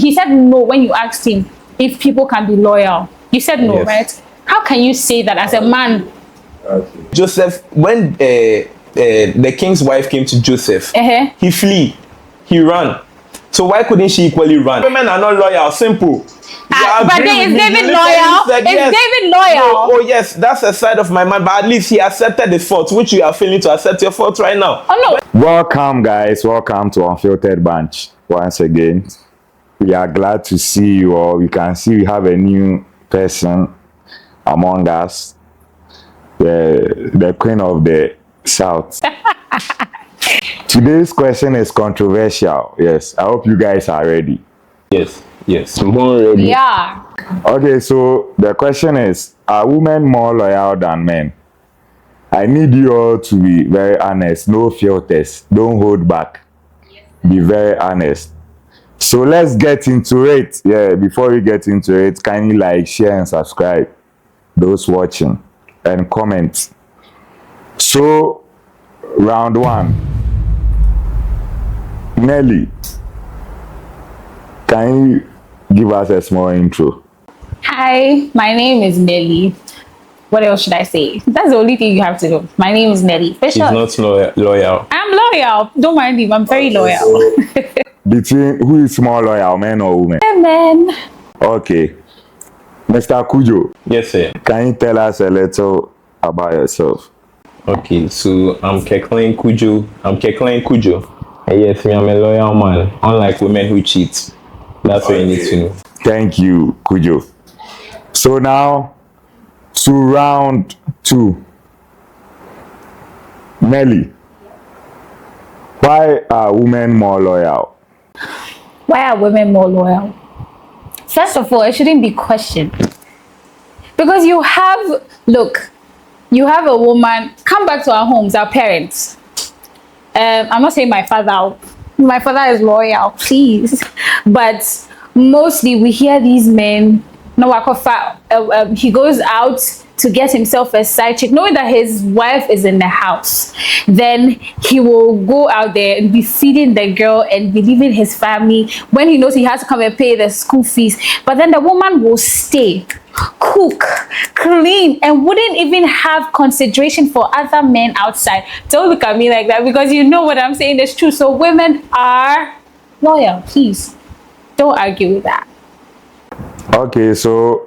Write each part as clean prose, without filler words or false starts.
he said no when you asked him if people can be loyal. You said no, Yes. right? How can you say that as a man? Joseph, when the king's wife came to Joseph, he flee, he ran. So why couldn't she equally run? Women are not loyal. Simple. But then is David loyal? Is David loyal? Oh yes, that's a side of my man. But at least he accepted his fault, which you are failing to accept your fault right now. Oh no. Welcome, guys. Welcome to Unfiltered Bunch once again. We are glad to see you all. You can see we have a new person among us, the queen of the south. Today's question is controversial. Yes, I hope you guys are ready. Yes, I'm ready. Yeah. Okay, so the question is, are women more loyal than men? I need you all to be very honest. No filters. Don't hold back. Be very honest. So let's get into it. Yeah, before we get into it, kindly like, share, and subscribe. Those watching, and comment. So, round one. Nelly, can you give us a small intro? Hi, my name is Nelly. What else should I say? That's the only thing you have to know. My name is Nelly. For She's sure. not loyal. I'm loyal. Don't mind him. I'm very loyal. Between who is more loyal, men or women? Men. Okay. Mr. Kujo, Yes, sir. can you tell us a little about yourself? Okay, so I'm Keklen Kujo. And yes, me, I'm a loyal man. Unlike women who cheat. That's what you need to know. Thank you, Kujo. So now, to round two. Nelly, why are women more loyal? Why are women more loyal? First of all, it shouldn't be questioned. Because you have a woman, come back to our homes, our parents. I'm not saying my father is loyal, please. But mostly we hear these men, he goes out to get himself a side chick, knowing that his wife is in the house. Then he will go out there and be feeding the girl and be leaving his family when he knows he has to come and pay the school fees. But then the woman will stay, cook, clean, and wouldn't even have consideration for other men outside. Don't look at me like that, because you know what I'm saying is true. So women are loyal. Please don't argue with that. Okay, so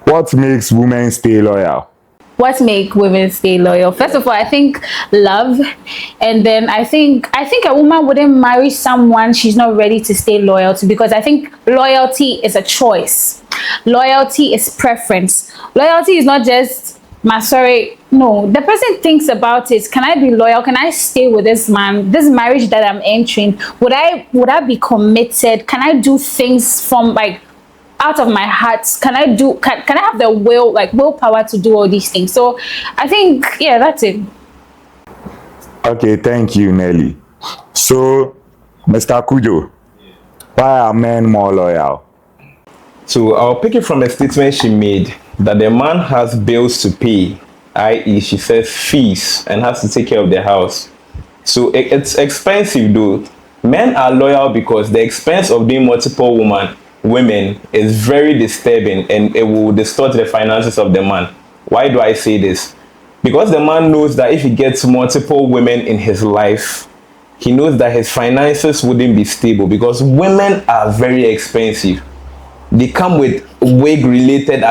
what makes women stay loyal? What make women stay loyal? First of all, I think love, and then I think a woman wouldn't marry someone she's not ready to stay loyal to, because I think loyalty is a choice. Loyalty is preference. Loyalty is not just no, the person thinks about it. Can I be loyal? Can I stay with this man, this marriage that I'm entering? Would I be committed? Can I do things from out of my heart? Can I have the willpower to do all these things? So I think, yeah, that's it. Okay, thank you, Nelly. So, Mr. Kujo, why are men more loyal? So I'll pick it from a statement she made that the man has bills to pay, i.e. she says fees, and has to take care of the house. So it's expensive though. Men are loyal because the expense of being multiple women is very disturbing, and it will distort the finances of the man. Why do I say this? Because the man knows that if he gets multiple women in his life, he knows that his finances wouldn't be stable, because women are very expensive. They come with wig related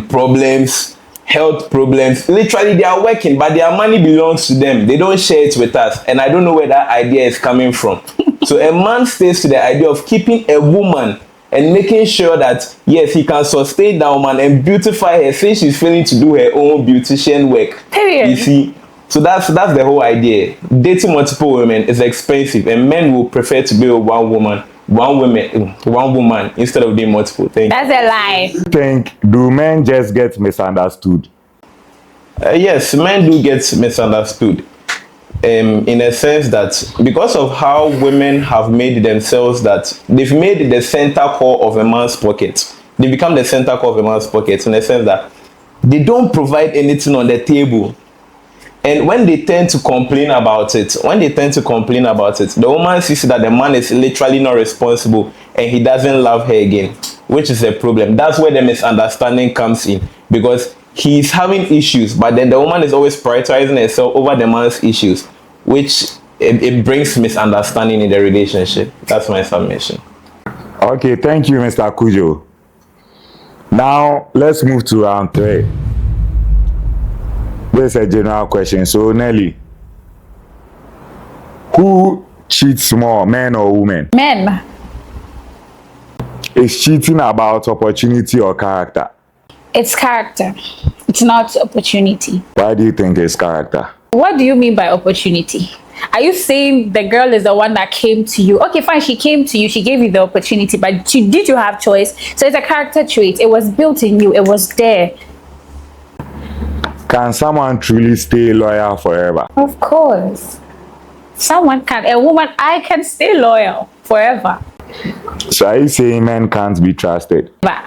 problems, health problems. Literally, they are working, but their money belongs to them. They don't share it with us, and I don't know where that idea is coming from. So a man stays to the idea of keeping a woman and making sure that, yes, he can sustain that woman and beautify her since she's failing to do her own beautician work. Period. You see? So that's the whole idea. Dating multiple women is expensive, and men will prefer to be with one woman instead of being multiple. That's a lie. Do men just get misunderstood? Yes, men do get misunderstood. In a sense that because of how women have made themselves, that they've made the center core of a man's pocket. They become the center core of a man's pocket in a sense that they don't provide anything on the table. And when they tend to complain about it, the woman sees that the man is literally not responsible and he doesn't love her again, which is a problem. That's where the misunderstanding comes in, because he's having issues, but then the woman is always prioritizing herself over the man's issues, which it brings misunderstanding in the relationship. That's my submission. Okay, thank you, Mr. Kujo. Now, let's move to round 3. This is a general question. So, Nelly, who cheats more, men or women? Men. Is cheating about opportunity or character? It's character. It's not opportunity. Why do you think it's character? What do you mean by opportunity? Are you saying the girl is the one that came to you? Okay, fine, she came to you, she gave you the opportunity, but did you have choice? So it's a character trait. It was built in you, it was there. Can someone truly stay loyal forever? Of course. Someone can. A woman, I can stay loyal forever. So are you saying men can't be trusted? But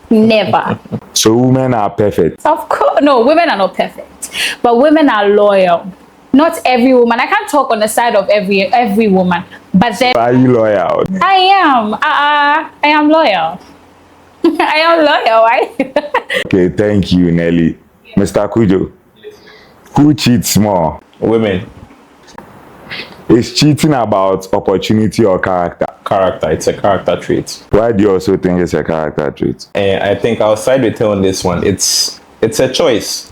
never. So women are perfect? Of course. No, women are not perfect. But women are loyal. Not every woman. I can't talk on the side of every woman. But then Are you loyal? I am. I am loyal. I am loyal, right? Okay, thank you, Nelly. Mr. Kujo, who cheats more? Women. Is cheating about opportunity or character? Character. It's a character trait. Why do you also think it's a character trait? And I think I'll side with her on this one. It's a choice.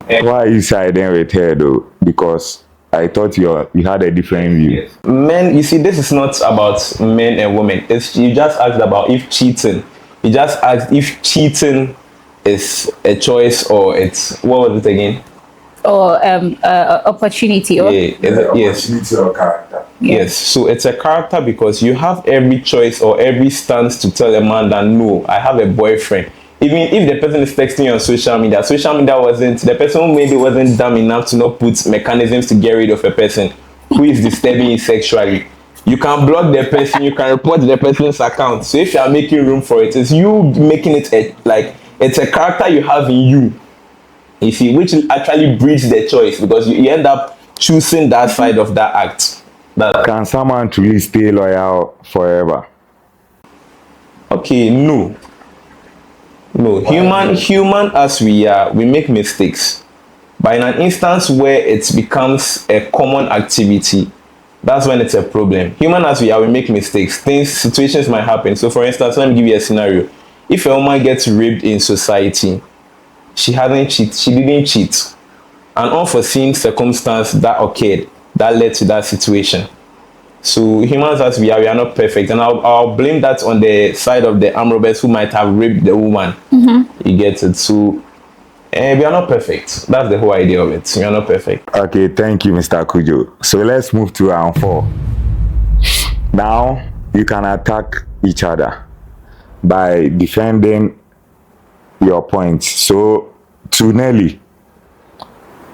Why are you siding with her though? Because I thought you had a different view. Men, you see, this is not about men and women. You just asked about if cheating. You just asked if cheating is a choice or it's, what was it again? Or opportunity. Or Yes. Opportunity or character. Yes. So it's a character because you have every choice or every stance to tell a man that no, I have a boyfriend. Even if the person is texting you on social media the person maybe wasn't dumb enough to not put mechanisms to get rid of a person who is disturbing you sexually. You can block the person, you can report the person's account. So if you are making room for it, it's you making it it's a character you have in you see, which actually breeds the choice, because you end up choosing that side of that act. Can someone truly stay loyal forever? Okay, no. Human as we are, we make mistakes. But in an instance where it becomes a common activity, that's when it's a problem. Human as we are, we make mistakes. Situations might happen. So for instance, let me give you a scenario. If a woman gets raped in society, she didn't cheat. An unforeseen circumstance that occurred that led to that situation. So humans as we are not perfect, and I'll blame that on the side of the arm robbers who might have raped the woman. You get it? So we are not perfect. That's the whole idea of it. We are not perfect. Okay, thank you, Mr. Kujo. So let's move to round 4. Now you can attack each other by defending your points. So to Nelly,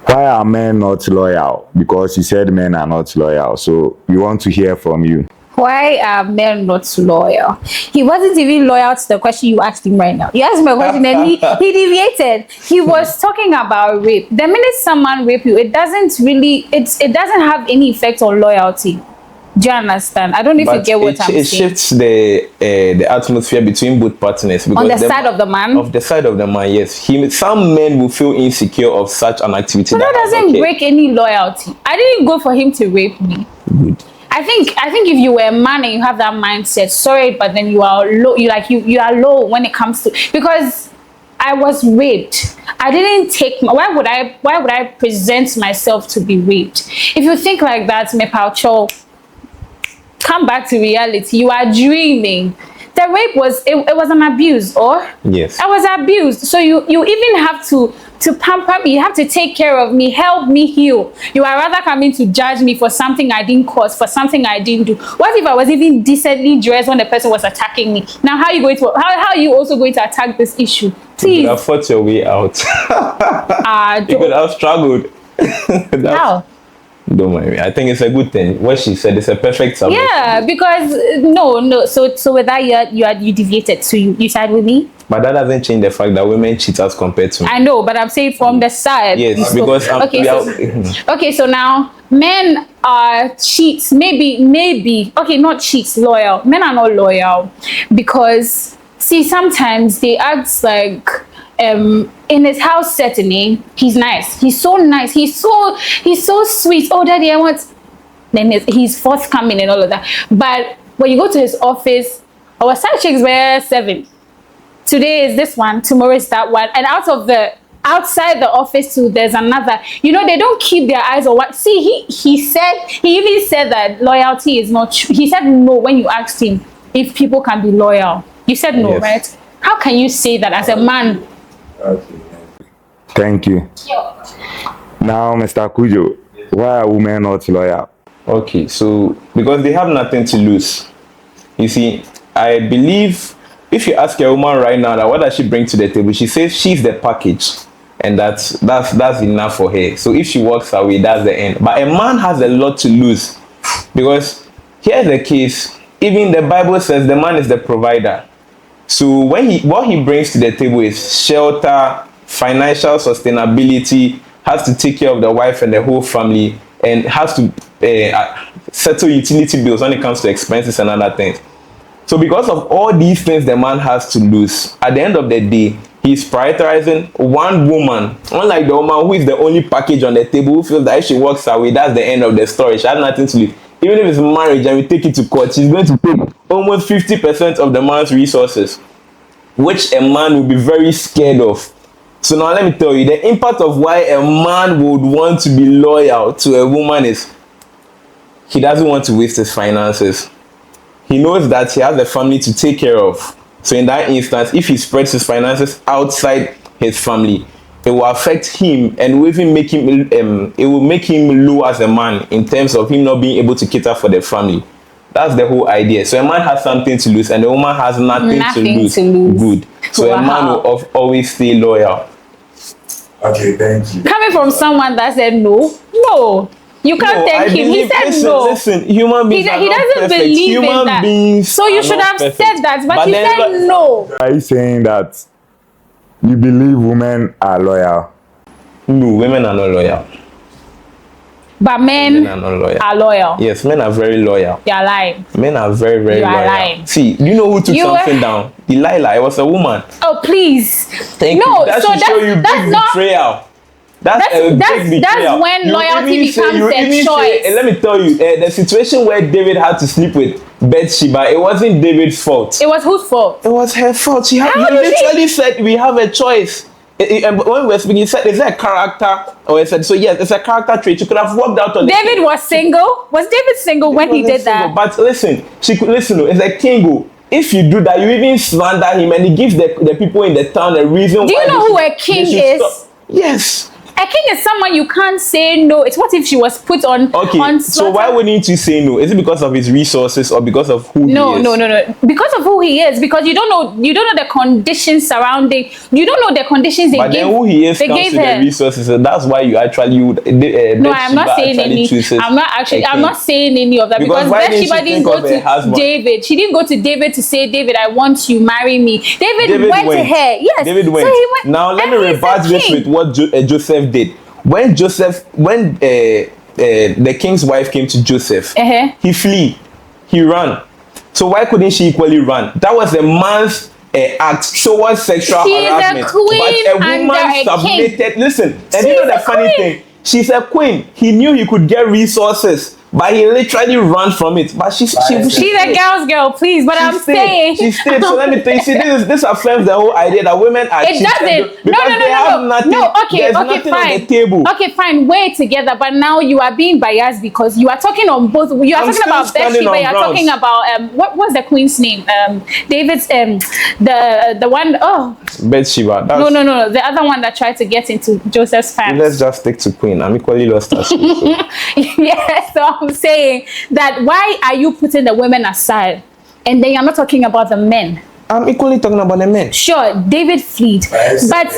why are men not loyal? Because you said men are not loyal. So we want to hear from you. Why are men not loyal? He wasn't even loyal to the question you asked him right now. You asked me a question and he deviated. He was talking about rape. The minute someone rape you, it doesn't have any effect on loyalty. Do you understand? I don't know if you get what I'm saying. It shifts the atmosphere between both partners. On the side of the man? Of the side of the man, yes. Some men will feel insecure of such an activity. But that doesn't break any loyalty. I didn't go for him to rape me. Good. I think if you were a man and you have that mindset, sorry, but then you are low. You are low when it comes to, because I was raped. I didn't take. Why would I present myself to be raped? If you think like that, me paucho, come back to reality. You are dreaming. The rape was an abuse, or yes, I was abused. So you even have to pamper me. You have to take care of me, help me heal. You are rather coming to judge me for something I didn't cause, for something I didn't do. What if I was even decently dressed when the person was attacking me? Now how are you also going to attack this issue? Please. You could have fought your way out. You could have struggled. How? Don't mind me. I think it's a good thing. What she said is a perfect submission. Yeah, because no. So with that you deviated. So you side with me? But that doesn't change the fact that women cheat as compared to men. I know, but I'm saying from the side. Yes, because okay, so now men are cheats. Maybe. Okay, not cheats. Loyal. Men are not loyal because see sometimes they act like in his house setting he's nice. He's so nice. He's so sweet. Oh, daddy, I want. Then he's forthcoming and all of that. But when you go to his office, our side chicks were 7. Today is this one, tomorrow is that one, and outside the office too, there's another. You know, they don't keep their eyes on what. See, he even said that loyalty is not true. He said no when you asked him if people can be loyal. You said no, yes. Right? How can you say that as a man? Okay. Thank you. Now, Mr. Kujo, why are women not loyal? Okay, so because they have nothing to lose. You see, I believe if you ask a woman right now that what does she bring to the table, she says she's the package, and that's enough for her. So if she walks away, that's the end. But a man has a lot to lose, because here's the case. Even the Bible says the man is the provider. So what he brings to the table is shelter, financial sustainability, has to take care of the wife and the whole family, and has to settle utility bills when it comes to expenses and other things. So because of all these things the man has to lose, at the end of the day, he's prioritizing one woman, unlike the woman who is the only package on the table, who feels that if she walks away, that's the end of the story. She has nothing to lose. Even if it's marriage and we take it to court, she's going to take almost 50% of the man's resources, which a man will be very scared of. So now let me tell you, the impact of why a man would want to be loyal to a woman is he doesn't want to waste his finances. He knows that he has a family to take care of. So in that instance, if he spreads his finances outside his family, it will affect him and will even make him it will make him low as a man in terms of him not being able to cater for the family. That's the whole idea. So a man has something to lose and the woman has nothing to lose. Good. So a man will always stay loyal. Okay, thank you. Coming from someone that said no. You can't thank him. He said no. Listen, human beings he are doesn't not perfect. believe Human in that. beings So you are should not have perfect. said that, but he then said no. Are you saying that you believe women are loyal? No, women are not loyal. But men are loyal. Yes, men are very loyal. You are lying. Men are very, very loyal. Lying. See, do you know who took something down? Delilah. It was a woman. Oh, please. Thank you. That should show you big betrayal. That's a big betrayal. That's when loyalty becomes a choice. Let me tell you, the situation where David had to sleep with Bathsheba, it wasn't David's fault. It was whose fault? It was her fault. He literally said we have a choice. And when we were speaking, he said, is there a character? Or he said, so yes, it's a character trait. You could have walked out on David was single. Was David single when he did that? But listen, she could listen. It's a king. If you do that, you even slander him, and he gives the people in the town a reason. Do you know who a king is? Stop. Yes. A king is someone you can't say no. It's what if she was put on. Okay, so why wouldn't you say no? Is it because of his resources or because of who he is? No. Because of who he is. Because you don't know the conditions surrounding. You don't know the conditions they gave. But then who he is comes with the resources. So that's why you actually would. No, I'm not saying any. I'm not saying any of that because Bathsheba didn't go to David. She didn't go to David to say, David, I want you, marry me. David went to her. Yes. David went. So he went. Now let me rebut this with what Joseph did. When the king's wife came to Joseph, he flee, he ran. So why couldn't she equally run? That was a man's act towards sexual harassment. A queen but a woman submitted. Listen, and you know the funny thing? She's a queen. He knew he could get resources, but he literally ran from it. But she's a girl's girl, please. But I'm saying she stayed. So let me tell you, see, this affirms the whole idea that women are cheating. It doesn't. No. Okay, fine. On the table. Okay, fine. We're together, but now you are being biased because you are talking on both. You are talking about Bathsheba. You are talking about what's the queen's name? David's the one. Oh, Bathsheba. No. The other one that tried to get into Joseph's family. Let's just stick to queen. I'm equally lost as you. So. Yes. So I'm saying that why are you putting the women aside, and then you're not talking about the men? I'm equally talking about the men. Sure, David fled, but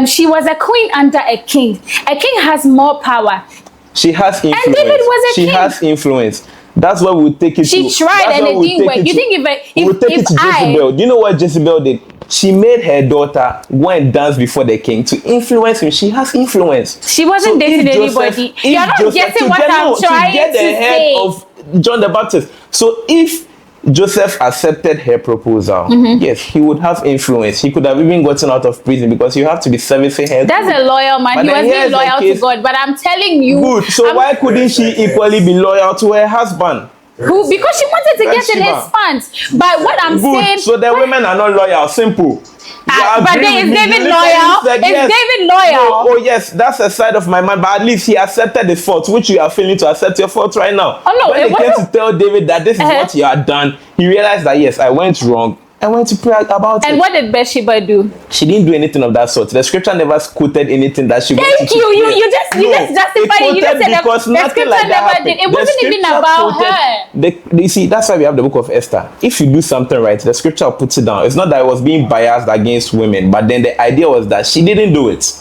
she was a queen under a king. A king has more power. She has influence. And David was a king. She has influence. That's why we'll take it. She tried and it didn't work. You think if we'll take it to Jezebel. Do you know what Jezebel did? she made her daughter go and dance before the king to influence him. She has influence. She wasn't dating if Joseph- anybody. if You're not Joseph- getting to what get- I'm no, trying to get the to head say. of John the Baptist. So if Joseph accepted her proposal, yes, he would have influence. He could have even gotten out of prison because you have to be servicing her. That's a loyal man. But He then was here's being the loyal to case- God. But I'm telling you, Good. So I'm- why couldn't she equally be loyal to her husband? who? Because she wanted to get in his Bathsheba. funds. But what I'm Good. saying, So the women are not loyal. Simple. You but agree then with is me? David You loyal? literally said Is yes. David loyal? No, oh yes, that's a side of my mind. But at least he accepted his fault, which you are failing to accept your fault right now. Oh, no, when it they came to wasn't- tell David that this is what you had done, he realized that yes, I went wrong. I went to pray about it. And what did Bathsheba do? She didn't do anything of that sort. The scripture never quoted anything that she went Thank to you. pray. You just justified it. You just said because the nothing scripture like that never happened. did. It The wasn't even scripture about quoted- her. You see, that's why we have the book of Esther. If you do something right, the scripture puts it down. It's not that I was being biased against women, but then the idea was that she didn't do it.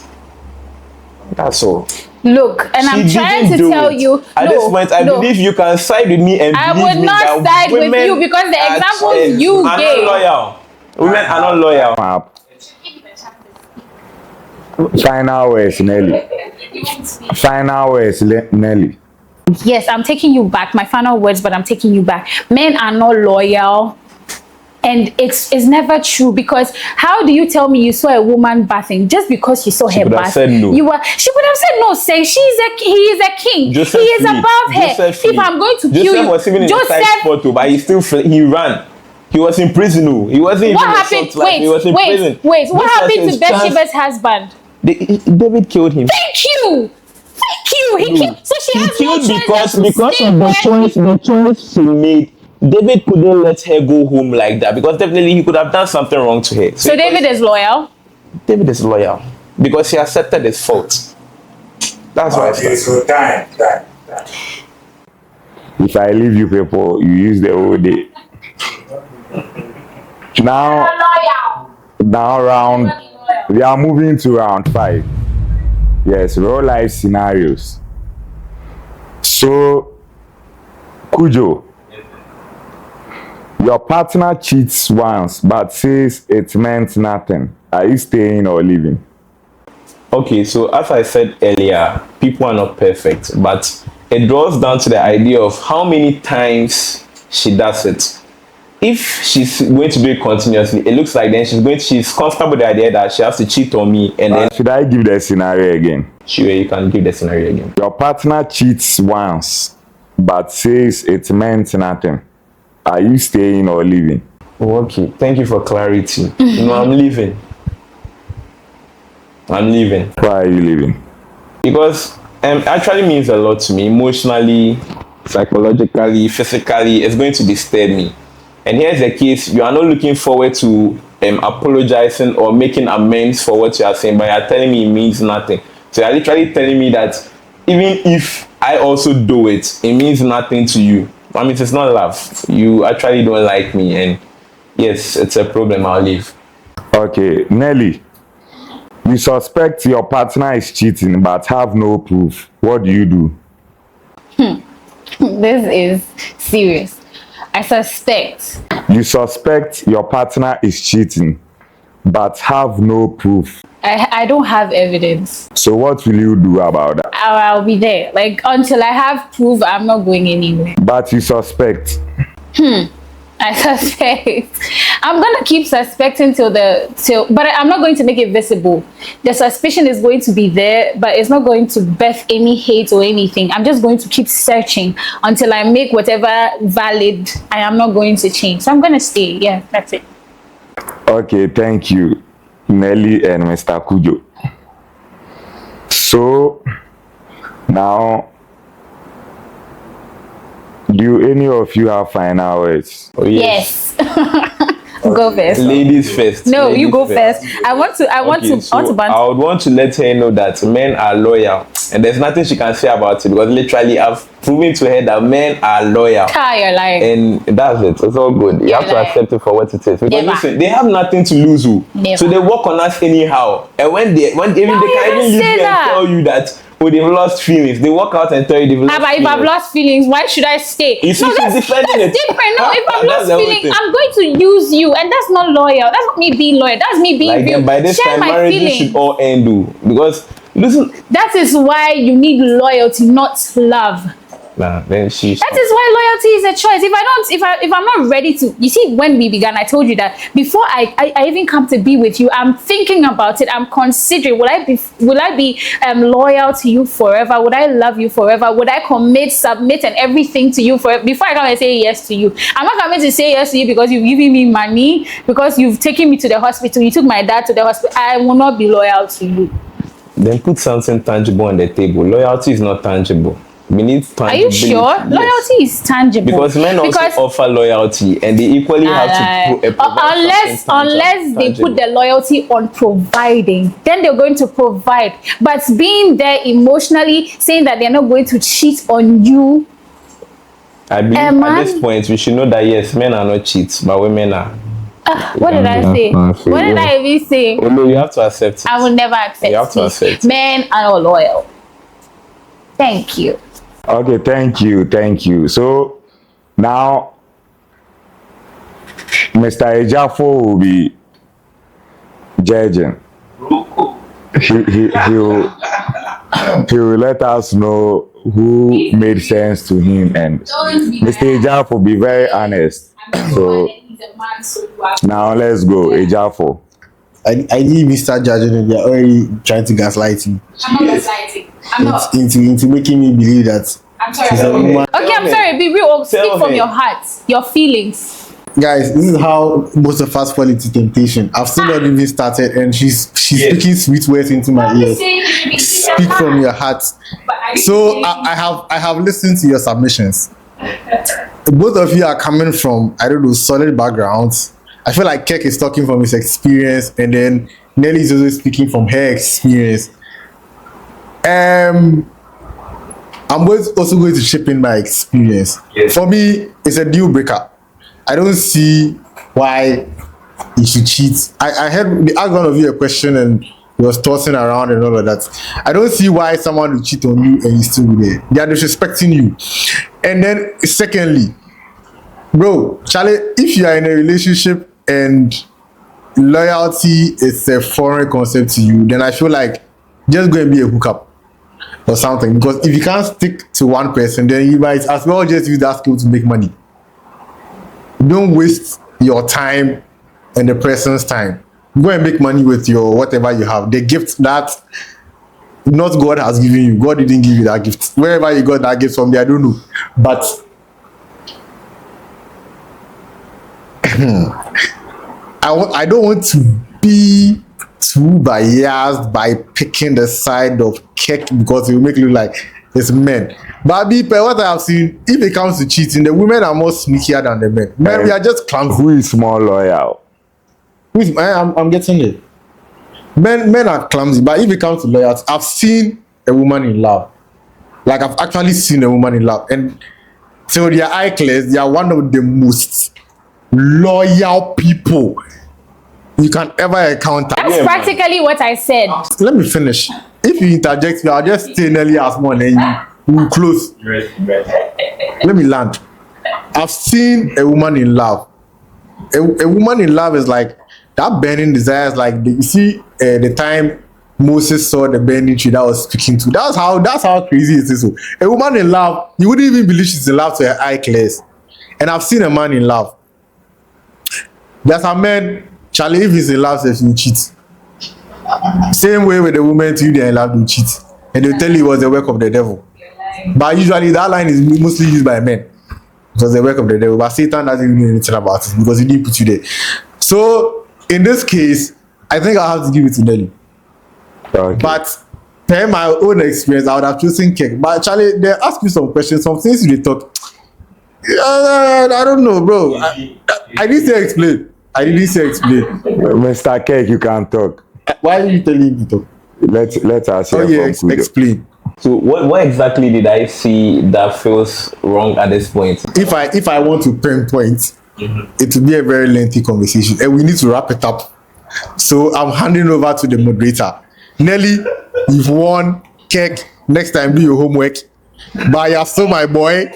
That's all. Look, and I'm She trying didn't to do tell it. you. At this point, I believe you can side with me and I believe would me not that side with women you because the are- examples you are gave. not loyal. Women are not loyal. Final words, Nelly. Final words, Nelly. Yes, I'm taking you back. My final words, but I'm taking you back. Men are not loyal. And it's never true, because how do you tell me you saw a woman bathing just because you saw her could have bath? said no. She would have said no. Say he is a king. Joseph he is fled. above her. Joseph If fled. I'm going to Joseph kill you, was even in a tight Joseph. spot, but he still he ran. He was in prison. He wasn't even What in a happened? soft life. He was in prison. Wait. What This was happened his to chance. Bathsheba's husband? David killed him. Thank you. He killed. So she He has no killed choice because than to stay where the choice she made. David couldn't let her go home like that because definitely he could have done something wrong to her. So David is loyal. David is loyal because he accepted his fault. That's why. Okay, so time. If I leave you people, you use the whole day. Now we are moving to round 5. Yes, real life scenarios. So, Kujo, your partner cheats once but says it meant nothing. Are you staying or leaving? Okay, so as I said earlier, people are not perfect, but it draws down to the idea of how many times she does it. If she's going to do it continuously, it looks like then she's comfortable with the idea that she has to cheat on me, and then Should I give the scenario again? sure, you can give the scenario again. Your partner cheats once but says it meant nothing. Are you staying or leaving? Oh, okay, thank you for clarity. No, I'm leaving. Why are you leaving? Because it actually means a lot to me emotionally, psychologically, physically. It's going to disturb me. And here's the case: you are not looking forward to apologizing or making amends for what you are saying, but you are telling me it means nothing. So you are literally telling me that even if I also do it, it means nothing to you. I mean, it's not love. You actually don't like me, and yes, it's a problem. I'll leave. Okay, Nelly, you suspect your partner is cheating but have no proof. What do you do? This is serious. I suspect. You suspect your partner is cheating but have no proof. I don't have evidence. So what will you do about that? I'll be there. Like, until I have proof, I'm not going anywhere. But you suspect. I suspect. I'm gonna keep suspecting but I'm not going to make it visible. The suspicion is going to be there, but it's not going to birth any hate or anything. I'm just going to keep searching until I make whatever valid. I am not going to change. So I'm gonna stay. Yeah, that's it. Okay, thank you, Nelly and Mr. Kujo. So now, do any of you have final words? Oh, Yes. Go first. Ladies first. No, you Ladies go first. I want to banter. I would want to let her know that men are loyal, and there's nothing she can say about it because literally I've proven to her that men are loyal, You're lying. and that's it. It's all good. You have to lying. accept it for what it is. Because Never. listen, they have nothing to lose, Never. so they work on us anyhow. And when they can even leave say you and that. tell you that, they've lost feelings. They walk out and tell you they've lost But if feelings. I've lost feelings, why should I stay? You see, No, she's that's defending it. different. No, if I've That's lost the whole feelings, thing. I'm going to use you, and that's not loyal. That's not me being loyal. That's me being Like real. then by this Share time, my marriages feelings. should all end, because listen. That is why you need loyalty, not love. Nah, then she. That is why loyalty is a choice. If I'm not ready to, you see, when we began, I told you that before I even come to be with you, I'm thinking about it. I'm considering, will I be loyal to you forever? Would I love you forever? Would I submit and everything to you forever before I come and say yes to you? I'm not coming to say yes to you because you've given me money, because you've taken me to the hospital, you took my dad to the hospital. I will not be loyal to you. Then put something tangible on the table. Loyalty is not tangible. We need tangibility. Are you sure? Yes. Loyalty is tangible. Because men also offer loyalty, and they equally have to provide unless they put the loyalty on providing, then they're going to provide. But being there emotionally, saying that they're not going to cheat on you. I believe at this point we should know that yes, men are not cheats, but women are. What did I say? What did I even say? Oh no, you have to accept it. I will never accept You have to accept it. Men are not loyal. Thank you. Okay, thank you. So now Mr. Ejafo will be judging. He will let us know who made sense to him, and Mr. Ejafo, be very honest. So now let's go, Ejafo. I didn't even start judging it. They're already trying to gaslight me. I'm not excited. I'm not. Into making me believe that I'm she's a sorry. woman. Okay, I'm sorry. Be real. Speak Tell from me. your heart, your feelings. Guys, this is how most of us fall into temptation. I've still not even started, and she's speaking sweet words into my ears. Speak from your heart. So I have listened to your submissions. Both of you are coming from, I don't know, solid backgrounds. I feel like Kek is talking from his experience, and then Nelly is also speaking from her experience. I'm also going to chip in my experience. Yes. For me, it's a deal breaker. I don't see why you should cheat. I heard the asked one of you a question and he was tossing around and all of that. I don't see why someone will cheat on you and you still be there. They are disrespecting you. And then secondly, bro, Charlie, if you are in a relationship and loyalty is a foreign concept to you, then I feel like just go and be a hookup or something. Because if you can't stick to one person, then you might as well just use that skill to make money. Don't waste your time and the person's time. Go and make money with your whatever you have. The gift that not God has given you. God didn't give you that gift. Wherever you got that gift from, there, I don't know. But I don't want to be too biased by picking the side of Kek because it will make it look like it's men. But what I have seen, if it comes to cheating, the women are more sneakier than the men. Men, we are just clumsy. Who is more loyal? I'm getting it. Men are clumsy, but if it comes to loyalty, I've seen a woman in love. Like I've actually seen a woman in love, and so they are eye clears. They are one of the most loyal people you can ever encounter. That's practically what I said. Let me finish. If you interject, I'll just stay nearly as more than you. We'll close. Let me land. I've seen a woman in love. A woman in love is like that burning desire. Is like you see the time Moses saw the burning tree that was speaking to. That's how crazy it is. So, a woman in love, you wouldn't even believe she's in love to her eye clears. And I've seen a man in love. There's a man, Charlie, if he's in love, says you cheat. Same way with the woman to you, they're in love, you cheat. And they'll tell you it was the work of the devil. But usually that line is mostly used by men. It was the work of the devil. But Satan doesn't even know anything about it because he didn't put you there. So in this case, I think I'll have to give it to Nelly. Okay. But per my own experience, I would have chosen Kek. But Charlie, they ask you some questions, some things you talk. I don't know, bro. I didn't say explain. Mr. Cake, you can talk. Why are you telling me to talk? Let us hear Oh yeah, from Kudo. explain. So what exactly did I see that feels wrong at this point? If I want to pinpoint, it will be a very lengthy conversation, and we need to wrap it up. So I'm handing over to the moderator. Nelly, you've won. Kek, Next time, do your homework. But you're still my boy.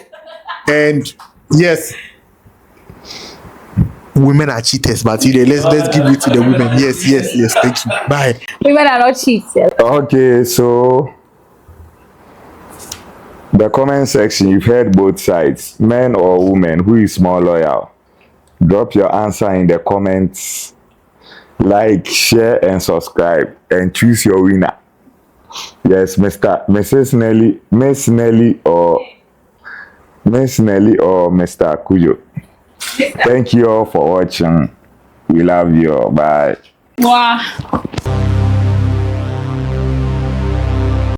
And yes, women are cheaters, but today let's give it to the women. Yes. Thank you. Bye. Women are not cheaters. Okay, so the comment section, you've heard both sides, men or women. Who is more loyal? Drop your answer in the comments. Like, share, and subscribe, and choose your winner. Yes, Mrs. Nelly, Miss Nelly, or Mr. Kujo. Thank you all for watching. We love you all. Bye. Mwah.